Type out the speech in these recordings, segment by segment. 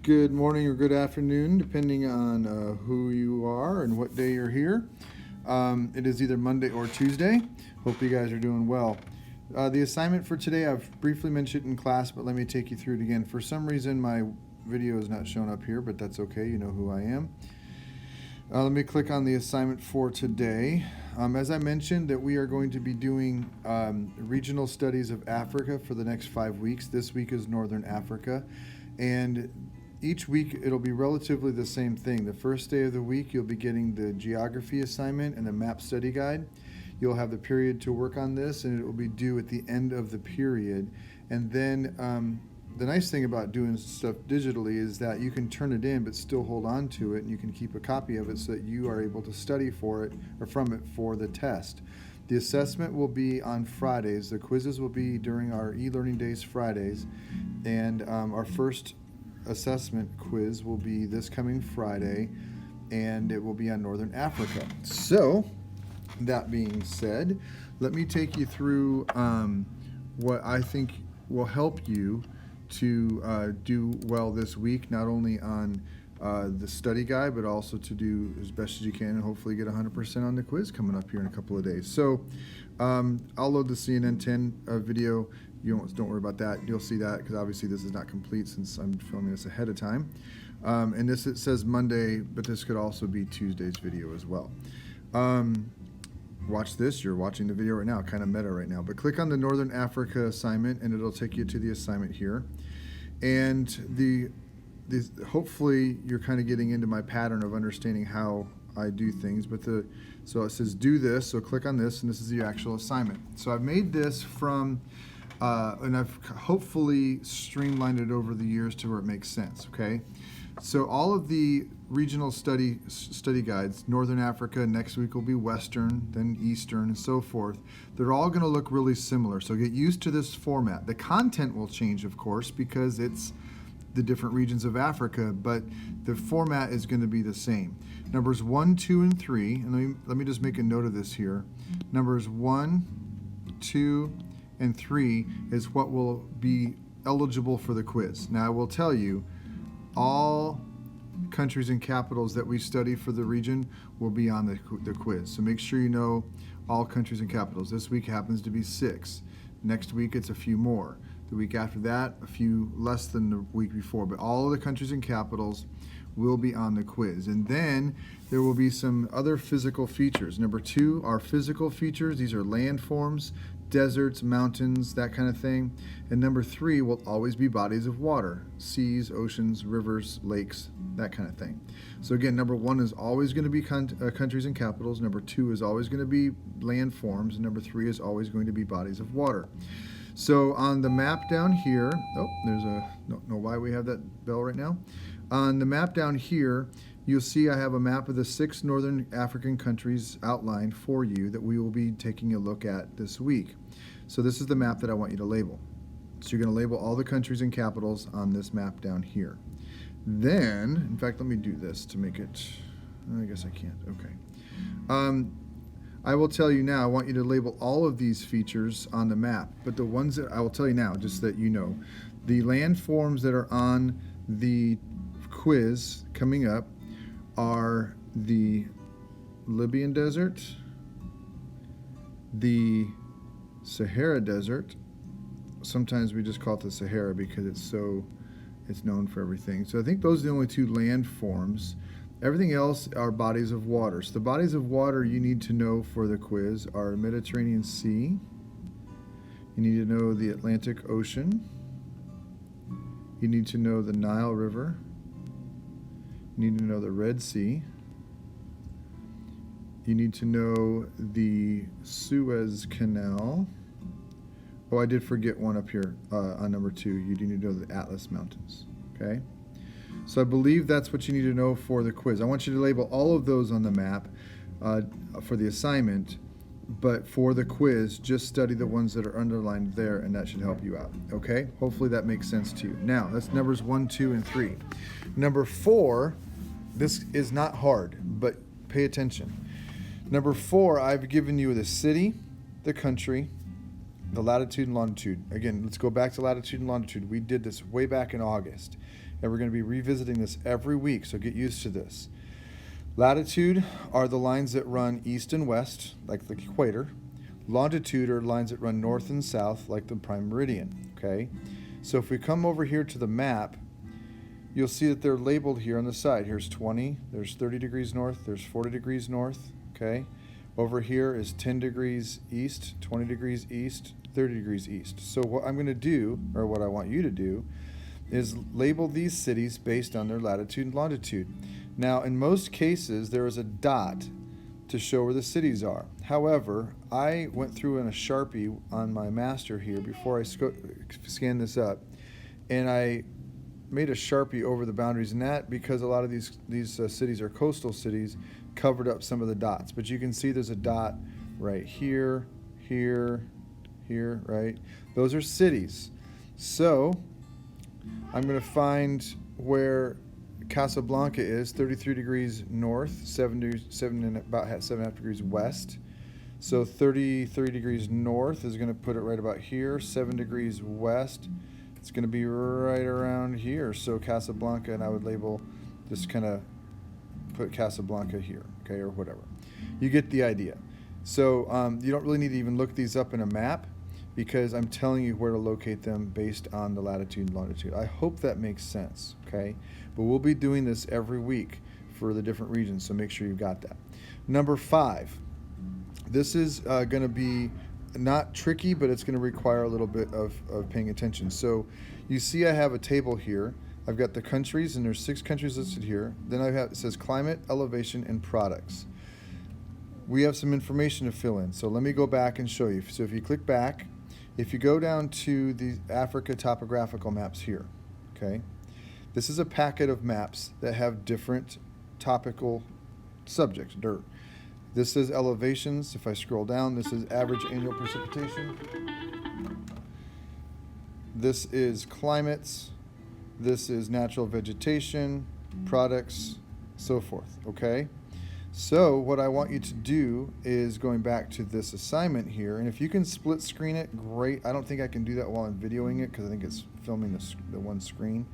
Good morning or good afternoon, depending on who you are and what day you're here. It is either Monday or Tuesday. Hope you guys are doing well. The assignment for today, I've briefly mentioned in class, but let me take you through it again. For some reason, my video is not showing up here, but that's okay. You know who I am. Let me click on the assignment for today. As I mentioned, that we are going to be doing regional studies of Africa for the next 5 weeks. This week is Northern Africa. And each week it'll be relatively the same thing. The first day of the week you'll be getting the geography assignment and the map study guide. You'll have the period to work on this, and it will be due at the end of the period. And then the nice thing about doing stuff digitally is that you can turn it in but still hold on to it, and you can keep a copy of it so that you are able to study for it or from it for the test. The assessment will be on Fridays. The quizzes will be during our e-learning days Fridays, and our first assessment quiz will be this coming Friday, and it will be on Northern Africa. So, that being said, let me take you through what I think will help you to do well this week, not only on the study guide, but also to do as best as you can and hopefully get 100% on the quiz coming up here in a couple of days. So I'll load the CNN 10 video. Don't worry about that. You'll see that because obviously this is not complete since I'm filming this ahead of time. And this, it says Monday, but this could also be Tuesday's video as well. Watch this. You're watching the video right now, kind of meta right now. But click on the Northern Africa assignment and it'll take you to the assignment here. And hopefully you're kind of getting into my pattern of understanding how I do things. But so it says do this. So click on this, and this is the actual assignment. So I've made this from and I've hopefully streamlined it over the years to where it makes sense, okay? So all of the regional study guides, Northern Africa, next week will be Western, then Eastern, and so forth. They're all gonna look really similar, so get used to this format. The content will change, of course, because it's the different regions of Africa, but the format is gonna be the same. Numbers 1, 2, and 3, and let me just make a note of this here. Numbers 1, 2, and 3 is what will be eligible for the quiz. Now I will tell you, all countries and capitals that we study for the region will be on the quiz. So make sure you know all countries and capitals. This week happens to be 6. Next week it's a few more. The week after that, a few less than the week before. But all of the countries and capitals will be on the quiz. And then there will be some other physical features. Number 2 are physical features. These are landforms, deserts, mountains, that kind of thing. And number 3 will always be bodies of water, seas, oceans, rivers, lakes, that kind of thing. So again, number 1 is always going to be countries and capitals. Number 2 is always going to be landforms. And number 3 is always going to be bodies of water. So on the map down here, don't know why we have that bell right now. On the map down here, you'll see I have a map of the 6 Northern African countries outlined for you that we will be taking a look at this week. So this is the map that I want you to label. So you're going to label all the countries and capitals on this map down here. Then, in fact, let me do this to make it, I guess I can't, okay. I will tell you now, I want you to label all of these features on the map, but the ones that I will tell you now, just so that you know, the landforms that are on the quiz coming up are the Libyan Desert, the Sahara Desert. Sometimes we just call it the Sahara because it's known for everything. So I think those are the only 2 landforms. Everything else are bodies of water. So the bodies of water you need to know for the quiz are Mediterranean Sea. You need to know the Atlantic Ocean. You need to know the Nile River. You need to know the Red Sea. You need to know the Suez Canal. Oh, I did forget one up here on number 2. You do need to know the Atlas Mountains. Okay? So I believe that's what you need to know for the quiz. I want you to label all of those on the map for the assignment, but for the quiz, just study the ones that are underlined there, and that should help you out. Okay? Hopefully that makes sense to you. Now, that's numbers 1, 2, and 3. Number 4, this is not hard, but pay attention. Number 4, I've given you the city, the country, the latitude and longitude. Again, let's go back to latitude and longitude. We did this way back in August, and we're going to be revisiting this every week, so get used to this. Latitude are the lines that run east and west, like the equator. Longitude are lines that run north and south, like the prime meridian, okay? So if we come over here to the map, you'll see that they're labeled here on the side. Here's 20, there's 30 degrees north, there's 40 degrees north, okay? Over here is 10 degrees east, 20 degrees east, 30 degrees east. So what I'm going to do, or what I want you to do, is label these cities based on their latitude and longitude. Now, in most cases, there is a dot to show where the cities are. However, I went through in a Sharpie on my master here before I scanned this up, and I made a Sharpie over the boundaries, and that because a lot of these cities are coastal cities, covered up some of the dots. But you can see there's a dot right here, here, here, right? Those are cities. So I'm going to find where Casablanca is, 33 degrees north, about 7.5 degrees west. So 33 degrees north is going to put it right about here, 7 degrees west. It's going to be right around here. So Casablanca, and I would label, just kind of put Casablanca here, okay, or whatever. You get the idea. So you don't really need to even look these up in a map, because I'm telling you where to locate them based on the latitude and longitude. I hope that makes sense, okay? But we'll be doing this every week for the different regions, so make sure you've got that. Number 5. This is going to be not tricky, but it's going to require a little bit of paying attention. So you see I have a table here. I've got the countries, and there's 6 countries listed here. Then it says climate, elevation, and products. We have some information to fill in, so let me go back and show you. So if you click back, if you go down to the Africa topographical maps here, okay, this is a packet of maps that have different topical subjects, dirt. This is elevations. If I scroll down, this is average annual precipitation. This is climates. This is natural vegetation, products, so forth, okay? So what I want you to do is going back to this assignment here, and if you can split screen it, great. I don't think I can do that while I'm videoing it because I think it's filming the one screen.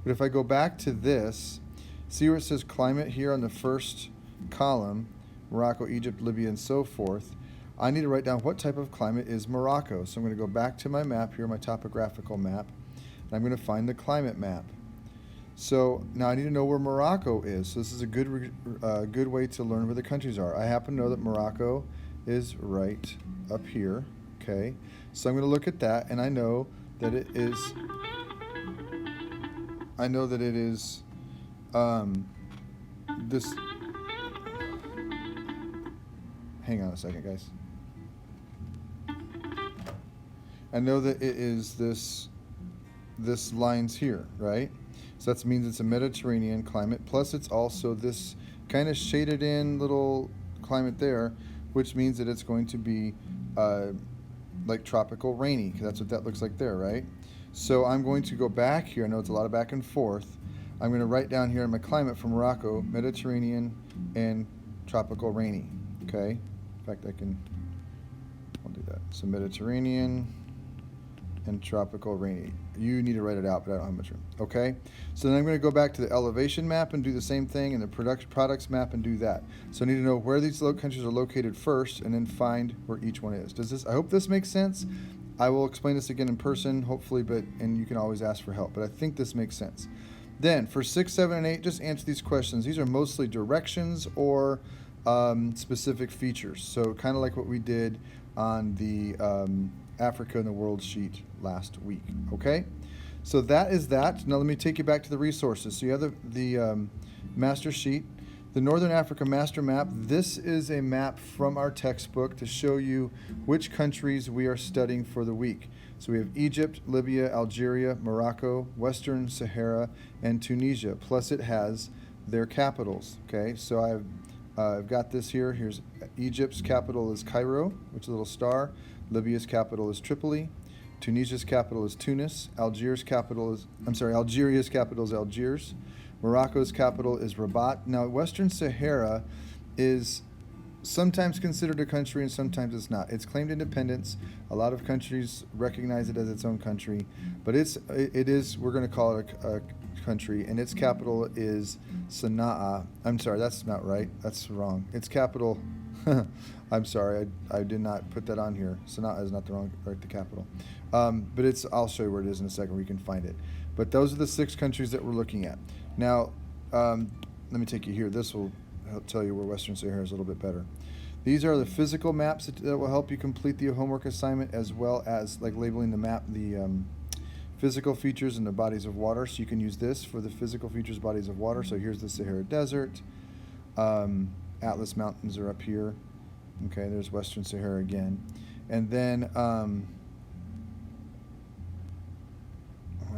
But if I go back to this, see where it says climate here on the first column, Morocco, Egypt, Libya, and so forth. I need to write down what type of climate is Morocco. So I'm going to go back to my map here, my topographical map, and I'm going to find the climate map. So now I need to know where Morocco is. So this is a good way to learn where the countries are. I happen to know that Morocco is right up here. Okay, so I'm going to look at that, and I know that it is. This. Hang on a second, guys. I know that it is this lines here, right? So that means it's a Mediterranean climate, plus it's also this kind of shaded in little climate there, which means that it's going to be like tropical rainy, because that's what that looks like there, right? So I'm going to go back here. I know it's a lot of back and forth. I'm going to write down here in my climate for Morocco, Mediterranean and tropical rainy, okay? In fact, I'll do that. So Mediterranean and tropical rainy. You need to write it out, but I don't have much room. Okay? So then I'm going to go back to the elevation map and do the same thing, and the products map and do that. So I need to know where these countries are located first, and then find where each one is. I hope this makes sense. I will explain this again in person, hopefully, and you can always ask for help. But I think this makes sense. Then for 6, 7, and 8, just answer these questions. These are mostly directions or specific features. So kind of like what we did on the Africa and the World sheet last week. Okay, so that is that. Now let me take you back to the resources. So you have the master sheet, the Northern Africa master map. This is a map from our textbook to show you which countries we are studying for the week. So we have Egypt, Libya, Algeria, Morocco, Western Sahara, and Tunisia. Plus it has their capitals. Okay, so I've got this here. Here's Egypt's capital is Cairo, which is a little star. Libya's capital is Tripoli. Tunisia's capital is Tunis. Algeria's capital is Algiers. Morocco's capital is Rabat. Now, Western Sahara is sometimes considered a country and sometimes it's not. It's claimed independence. A lot of countries recognize it as its own country, but it is, we're going to call it a country, and its capital is Sana'a. I'm sorry, that's not right. That's wrong. Its capital, I'm sorry, I did not put that on here. Sana'a is not the capital. But I'll show you where it is in a second where you can find it. But those are the 6 countries that we're looking at. Now, let me take you here. This will help tell you where Western Sahara is a little bit better. These are the physical maps that will help you complete the homework assignment, as well as like labeling the map, the physical features and the bodies of water. So you can use this for the physical features, bodies of water. So here's the Sahara Desert. Atlas Mountains are up here. Okay, there's Western Sahara again. And then, why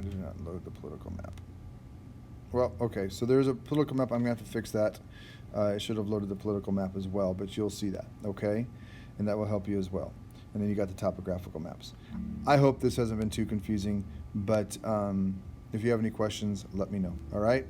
did it not load the political map? Well, okay, so there's a political map. I'm going to have to fix that. It should have loaded the political map as well, but you'll see that, okay? And that will help you as well. And then you got the topographical maps. I hope this hasn't been too confusing, but if you have any questions, let me know, all right?